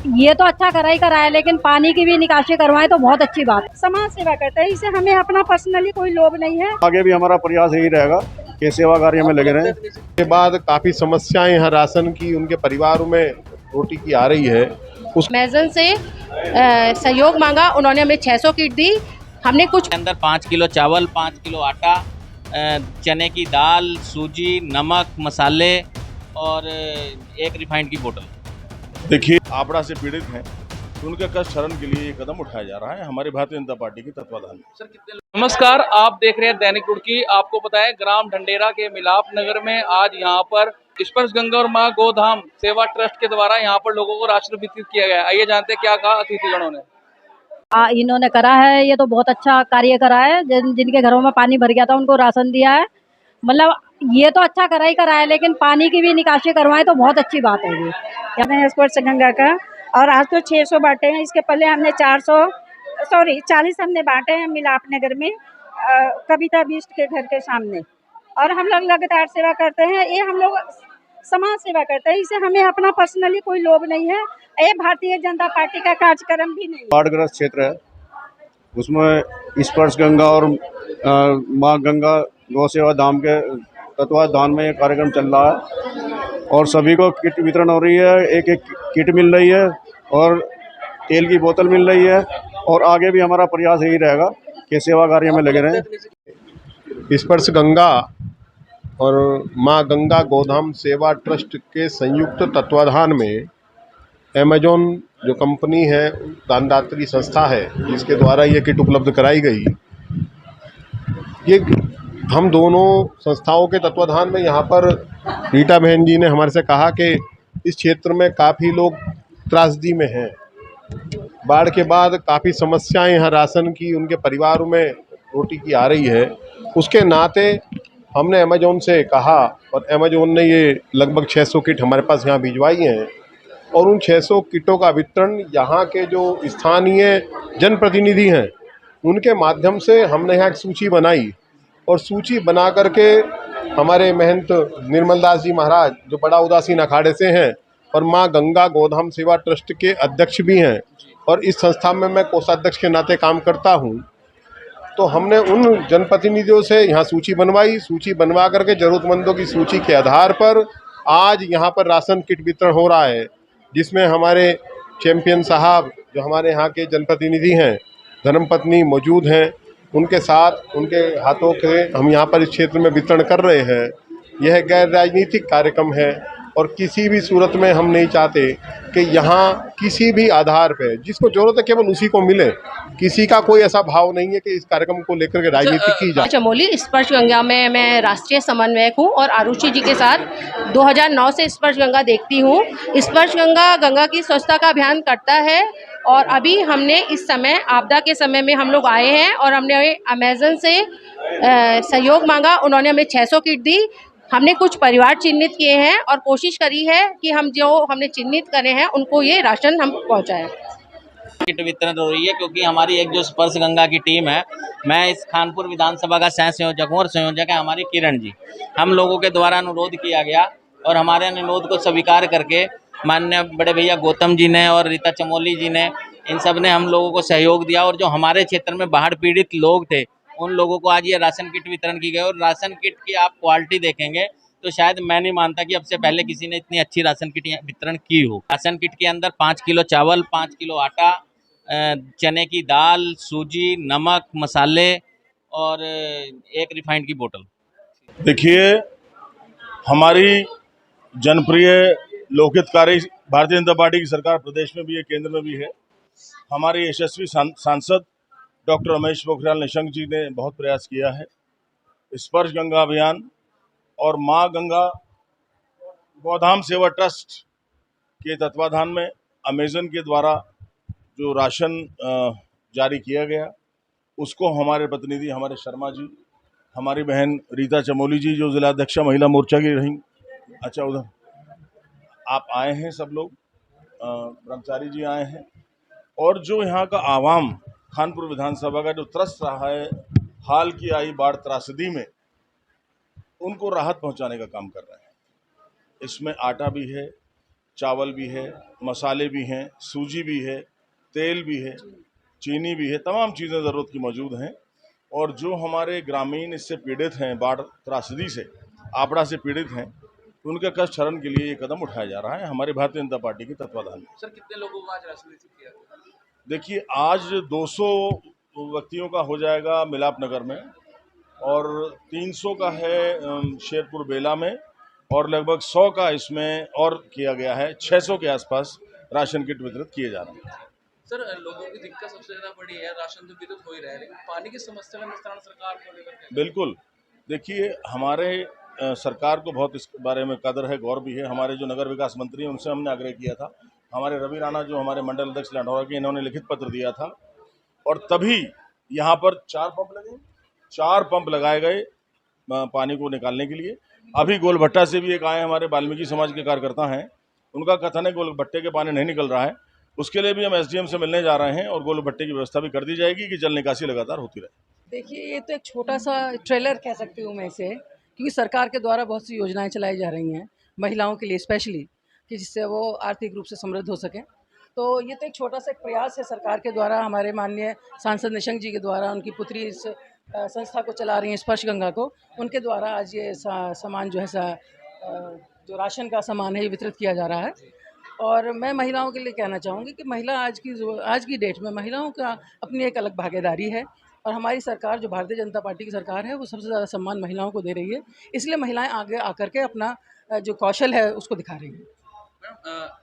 ये तो अच्छा करा ही करा है, लेकिन पानी की भी निकासी करवाएं तो बहुत अच्छी बात है। समाज सेवा करते हैं, इससे हमें अपना पर्सनली कोई लोभ नहीं है। आगे भी हमारा प्रयास यही रहेगा कि सेवा कार्य में लगे रहें। के बाद काफ़ी समस्याएं यहाँ राशन की उनके परिवारों में रोटी की आ रही है। उस अमेज़न से सहयोग मांगा, उन्होंने हमें 600 किट दी। हमने कुछ अंदर 5 किलो चावल, 5 किलो आटा, चने की दाल, सूजी, नमक, मसाले और एक रिफाइंड की बोतल। देखिए, आपदा से पीड़ित हैं तो उनके कष्ट हरण के लिए ये कदम उठाया जा रहा है हमारी भारतीय जनता पार्टी के तत्वाधान में। नमस्कार, आप देख रहे हैं दैनिक रुड़की। आपको बताएं, ग्राम ढंडेरा के मिलाप नगर में आज यहाँ पर स्पर्श गंगा और मां गोधाम सेवा ट्रस्ट के द्वारा यहाँ पर लोगों को राशन वितरित किया गया। आइए जानते हैं क्या कहा अतिथिगणों ने। इन्होंने करा है, ये तो बहुत अच्छा कार्य करा है। जिनके घरों में पानी भर गया था उनको राशन दिया है। मतलब ये तो अच्छा करा ही करा है, लेकिन पानी की भी निकासी करवाएं तो बहुत अच्छी बात है। ये स्पर्श गंगा का, और आज तो 600 बांटे हैं। इसके पहले हमने 40 हमने बांटे हैं मिलाप नगर में, कविता बिष्ट के घर के सामने। और हम लोग लगातार सेवा करते हैं, ये हम लोग समाज सेवा करते हैं, इससे हमें अपना पर्सनली कोई लोभ नहीं है। ये भारतीय जनता पार्टी का कार्यक्रम भी नहीं है। बाढ़ग्रस्त क्षेत्र है, उसमें स्पर्श गंगा और माँ गंगा गौ सेवा धाम के तत्वाधान में ये कार्यक्रम चल रहा है और सभी को किट वितरण हो रही है। एक एक किट मिल रही है और तेल की बोतल मिल रही है और आगे भी हमारा प्रयास यही रहेगा कि सेवा कार्य में लगे रहें। स्पर्श गंगा और माँ गंगा गोधाम सेवा ट्रस्ट के संयुक्त तत्वाधान में अमेजॉन जो कंपनी है, दानदात्री संस्था है, जिसके द्वारा ये किट उपलब्ध कराई गई, ये हम दोनों संस्थाओं के तत्वाधान में यहाँ पर रीटा बहन जी ने हमारे से कहा कि इस क्षेत्र में काफ़ी लोग त्रासदी में हैं। बाढ़ के बाद काफ़ी समस्याएं यहाँ राशन की उनके परिवारों में रोटी की आ रही है। उसके नाते हमने अमेजॉन से कहा और अमेजॉन ने ये लगभग 600 किट हमारे पास यहाँ भिजवाई हैं और उन 600 किटों का वितरण यहाँ के जो स्थानीय जनप्रतिनिधि हैं उनके माध्यम से हमने यहाँ एक सूची बनाई और सूची बना करके हमारे महंत निर्मल दास जी महाराज, जो बड़ा उदासीन अखाड़े से हैं और माँ गंगा गोधाम सेवा ट्रस्ट के अध्यक्ष भी हैं और इस संस्था में मैं कोषाध्यक्ष के नाते काम करता हूँ, तो हमने उन जनप्रतिनिधियों से यहाँ सूची बनवाई। सूची बनवा करके ज़रूरतमंदों की सूची के आधार पर आज यहाँ पर राशन किट वितरण हो रहा है, जिसमें हमारे चैंपियन साहब जो हमारे यहाँ के जनप्रतिनिधि हैं, धर्मपत्नी मौजूद हैं, उनके साथ उनके हाथों के हम यहाँ पर इस क्षेत्र में वितरण कर रहे हैं। यह गैर राजनीतिक कार्यक्रम है और किसी भी सूरत में हम नहीं चाहते कि यहाँ किसी भी आधार पे जिसको जरूरत है केवल उसी को मिले। किसी का कोई ऐसा भाव नहीं है कि इस कार्यक्रम को लेकर के राजनीति की जाए। चमोली स्पर्श गंगा में मैं राष्ट्रीय समन्वयक हूँ और आरुषि जी के साथ 2009 से स्पर्श गंगा देखती हूँ। स्पर्श गंगा गंगा की स्वच्छता का अभियान करता है और अभी हमने इस समय आपदा के समय में हम लोग आए हैं और हमने अमेज़न से सहयोग मांगा, उन्होंने हमें 600 किट दी। हमने कुछ परिवार चिन्हित किए हैं और कोशिश करी है कि हम जो हमने चिन्हित करे हैं उनको ये राशन हम पहुंचाएं। किट वितरण हो रही है क्योंकि हमारी एक जो स्पर्श गंगा की टीम है, मैं इस खानपुर विधानसभा का सह संयोजक हूँ और संयोजक है हमारी किरण जी। हम लोगों के द्वारा अनुरोध किया गया और हमारे अनुरोध को स्वीकार करके माननीय बड़े भैया गौतम जी ने और रीता चमोली जी ने, इन सब ने हम लोगों को सहयोग दिया और जो हमारे क्षेत्र में बाढ़ पीड़ित लोग थे उन लोगों को आज ये राशन किट वितरण की गई। और राशन किट की आप क्वालिटी देखेंगे तो शायद मैं नहीं मानता कि अब से पहले किसी ने इतनी अच्छी राशन किट वितरण की हो। राशन किट के अंदर 5 किलो चावल, 5 किलो आटा, चने की दाल, सूजी, नमक, मसाले और एक रिफाइंड की बोतल। देखिए, हमारी जनप्रिय लोकहितकारी भारतीय जनता पार्टी की सरकार प्रदेश में भी है, केंद्र में भी है। हमारे यशस्वी सांसद डॉक्टर रमेश पोखरियाल निशंक जी ने बहुत प्रयास किया है। स्पर्श गंगा अभियान और माँ गंगा गोधाम सेवा ट्रस्ट के तत्वाधान में अमेज़न के द्वारा जो राशन जारी किया गया, उसको हमारे प्रतिनिधि हमारे शर्मा जी, हमारी बहन रीता चमोली जी जो जिलाध्यक्षा महिला मोर्चा की रहीं, अच्छा उधर आप आए हैं, सब लोग ब्रह्मचारी जी आए हैं, और जो यहाँ का आवाम खानपुर विधानसभा का जो त्रस्त रहा है हाल की आई बाढ़ त्रासदी में, उनको राहत पहुँचाने का काम कर रहे हैं। इसमें आटा भी है, चावल भी है, मसाले भी हैं, सूजी भी है, तेल भी है, चीनी भी है, तमाम चीज़ें ज़रूरत की मौजूद हैं। और जो हमारे ग्रामीण इससे पीड़ित हैं, बाढ़ त्रासदी से, आपदा से पीड़ित हैं, उनके कष्ट हरण के लिए ये कदम उठाया जा रहा है हमारी भारतीय जनता पार्टी के तत्वाधान में। सर कितने लोगों को आज राशन वितरित किया गया? देखिए, आज 200 व्यक्तियों का हो जाएगा मिलाप नगर में, और 300 का है शेरपुर बेला में, और लगभग 100 का इसमें और किया गया है। 600 के आसपास राशन किट वितरित किए जा रहे हैं। सर लोगों की दिक्कत सबसे ज्यादा बड़ी है, राशन तो वितरित हो ही रहा है, लेकिन पानी की समस्या का निस्तारण सरकार को लेकर के। बिल्कुल, देखिए, हमारे सरकार को बहुत इस बारे में कदर है, गौर भी है। हमारे जो नगर विकास मंत्री हैं उनसे हमने आग्रह किया था, हमारे रवि राणा जो हमारे मंडल अध्यक्ष लंढौरा के, इन्होंने लिखित पत्र दिया था, और तभी यहाँ पर 4 पंप लगाए गए पानी को निकालने के लिए। अभी गोलभट्टा से भी एक आए, हमारे वाल्मीकि समाज के कार्यकर्ता हैं, उनका कथन है गोलभट्टे के पानी नहीं निकल रहा है, उसके लिए भी हम एसडीएम से मिलने जा रहे हैं, और गोलभट्टे की व्यवस्था भी कर दी जाएगी कि जल निकासी लगातार होती रहे। देखिए, ये तो एक छोटा सा ट्रेलर कह सकती हूँ मैं इसे, क्योंकि सरकार के द्वारा बहुत सी योजनाएं चलाई जा रही हैं महिलाओं के लिए स्पेशली, कि जिससे वो आर्थिक रूप से समृद्ध हो सकें। तो ये तो एक छोटा सा एक प्रयास है सरकार के द्वारा, हमारे माननीय सांसद निशंक जी के द्वारा, उनकी पुत्री इस संस्था को चला रही हैं, स्पर्श गंगा को, उनके द्वारा आज ये सामान जो है जो राशन का सामान है ये वितरित किया जा रहा है। और मैं महिलाओं के लिए कहना चाहूँगी कि महिला आज की डेट में महिलाओं का अपनी एक अलग भागीदारी है, और हमारी सरकार जो भारतीय जनता पार्टी की सरकार है वो सबसे ज़्यादा सम्मान महिलाओं को दे रही है, इसलिए महिलाएं आगे आकर के अपना जो कौशल है उसको दिखा रही हैं। मैडम